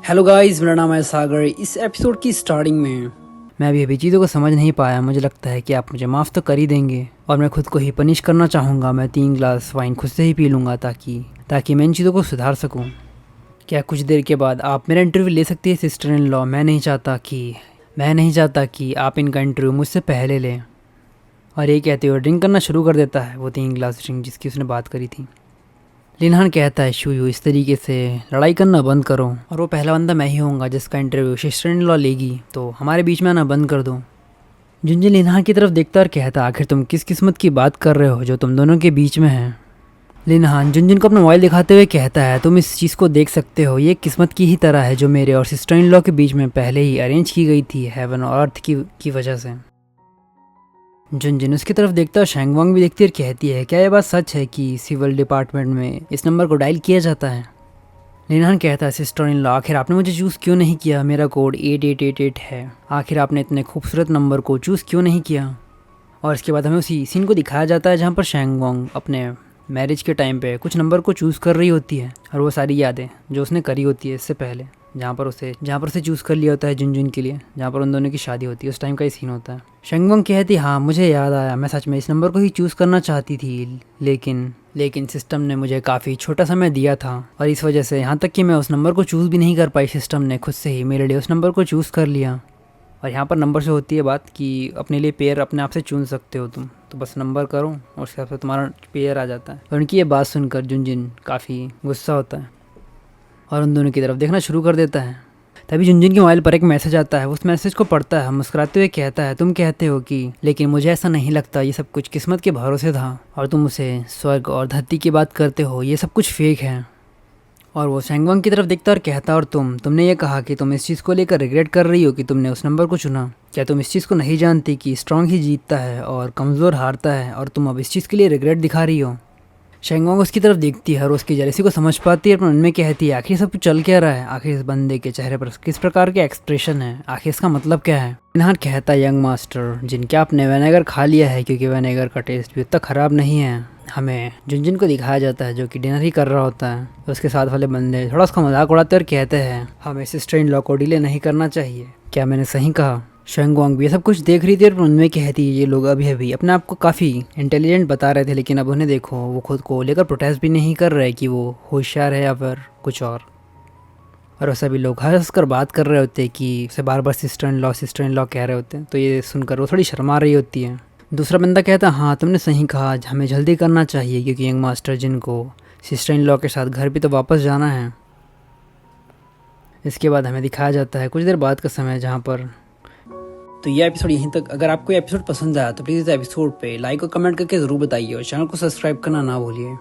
Hello guys, मेरा नाम है सागर। इस एपिसोड की स्टार्टिंग में मैं अभी चीज़ों को समझ नहीं पाया। मुझे लगता है कि आप मुझे माफ़ तो कर ही देंगे और मैं खुद को ही पनिश करना चाहूँगा। मैं 3 ग्लास वाइन खुद से ही पी लूँगा ताकि मैं इन चीज़ों को सुधार सकूँ। क्या कुछ देर के बाद आप मेरा इंटरव्यू ले सकती है सिस्टर इन लॉ? मैं नहीं चाहता कि आप इनका इंटरव्यू मुझसे पहले लें। और ये कहते हुए ड्रिंक करना शुरू कर देता है वो 3 ग्लास ड्रिंक जिसकी उसने बात करी थी। लिनहान कहता है शुयू, इस तरीके से लड़ाई करना बंद करो और वो पहला बंदा मैं ही होऊंगा जिसका इंटरव्यू सिस्टर इन लॉ लेगी, तो हमारे बीच में आना बंद कर दो। जुनजिन लिनहान की तरफ देखता और कहता, आखिर तुम किस किस्मत की बात कर रहे हो जो तुम दोनों के बीच में है? लिनहान जुनजिन को अपना मोबाइल दिखाते हुए कहता है, तुम इस चीज़ को देख सकते हो, ये किस्मत की ही तरह है जो मेरे और सिस्टर इन लॉ के बीच में पहले ही अरेंज की गई थी हेवन और अर्थ की वजह से। जुनजिन उसकी तरफ देखता और शैंगवांग भी देखती और कहती है, क्या यह बात सच है कि सिविल डिपार्टमेंट में इस नंबर को डायल किया जाता है? लिनहान कहता है, सिस्टर इन लॉ, आखिर आपने मुझे चूज़ क्यों नहीं किया? मेरा कोड 8888 है। आखिर आपने इतने खूबसूरत नंबर को चूज़ क्यों नहीं किया? और इसके बाद हमें उसी सीन को दिखाया जाता है जहाँ पर शैंगवांग अपने मैरिज के टाइम पे कुछ नंबर को चूज़ कर रही होती है और वो सारी यादें जो उसने करी होती है इससे पहले, जहाँ पर उसे चूज़ कर लिया होता है जुनजुन के लिए, जहाँ पर उन दोनों की शादी होती है, उस टाइम का ही सीन होता है। शैंगवांग कहती, हाँ मुझे याद आया, मैं सच में इस नंबर को ही चूज़ करना चाहती थी, लेकिन सिस्टम ने मुझे काफ़ी छोटा समय दिया था और इस वजह से यहाँ तक कि मैं उस नंबर को चूज़ भी नहीं कर पाई। सिस्टम ने खुद से ही मेरे लिए उस नंबर को चूज़ कर लिया। और यहाँ पर नंबर से होती है बात कि अपने लिए पेयर अपने आप से चुन सकते हो तुम, तो बस नंबर करो और उसके हिसाब से तुम्हारा पेयर आ जाता है। और उनकी ये बात सुनकर जुनजिन काफ़ी गुस्सा होता है और उन दोनों की तरफ देखना शुरू कर देता है। तभी जुनजिन के मोबाइल पर एक मैसेज आता है। उस मैसेज को पढ़ता है, मुस्कुराते हुए कहता है, तुम कहते हो कि लेकिन मुझे ऐसा नहीं लगता, ये सब कुछ किस्मत के भरोसे था और तुम उसे स्वर्ग और धरती की बात करते हो, ये सब कुछ फेक है। और वो शैंगवांग की तरफ देखता और कहता, और तुमने ये कहा कि तुम इस चीज़ को लेकर रिग्रेट कर रही हो कि तुमने उस नंबर को चुना। क्या तुम इस चीज़ को नहीं जानती कि स्ट्रांग ही जीतता है और कमज़ोर हारता है, और तुम अब इस चीज़ के लिए रिग्रेट दिखा रही हो? शैंगवांग उसकी तरफ देखती है और उसकी जेलसी को समझ पाती है, पर उनमें कहती है, आखिर सब कुछ चल क्या रहा है? आखिर इस बंदे के चेहरे पर किस प्रकार के एक्सप्रेशन है? आखिर इसका मतलब क्या है? लिनहान कहता है, यंग मास्टर, जिनके आपने विनेगर खा लिया है, क्योंकि विनेगर का टेस्ट भी उतना ख़राब नहीं है। हमें जुनजिन को दिखाया जाता है जो कि डिनर ही कर रहा होता है, तो उसके साथ वाले बंदे थोड़ा उसका मजाक उड़ाते और कहते हैं, हमें सिस्टर इन लॉ को डिले नहीं करना चाहिए। क्या मैंने सही कहा? शैंगवांग भी ये सब कुछ देख रही थी और उनमें कहती है, ये लोग अभी अपने आप को काफ़ी इंटेलिजेंट बता रहे थे, लेकिन अब उन्हें देखो, वो खुद को लेकर प्रोटेस्ट भी नहीं कर रहे कि वो होशियार है या फिर कुछ और सभी लोग हंस कर बात कर रहे होते हैं कि उसे बार बार सिस्टर इन लॉ कह रहे होते हैं, तो ये सुनकर वो थोड़ी शर्मा रही होती है। दूसरा बंदा कहता है, हाँ तुमने सही कहा, हमें जल्दी करना चाहिए क्योंकि यंग मास्टर जिनको सिस्टर इन लॉ के साथ घर भी तो वापस जाना है। इसके बाद हमें दिखाया जाता है कुछ देर बाद का समय जहाँ पर, तो ये एपिसोड यहीं तक। अगर आपको ये एपिसोड पसंद आया तो प्लीज़ इस एपिसोड पे लाइक और कमेंट करके ज़रूर बताइए और चैनल को सब्सक्राइब करना ना भूलिए।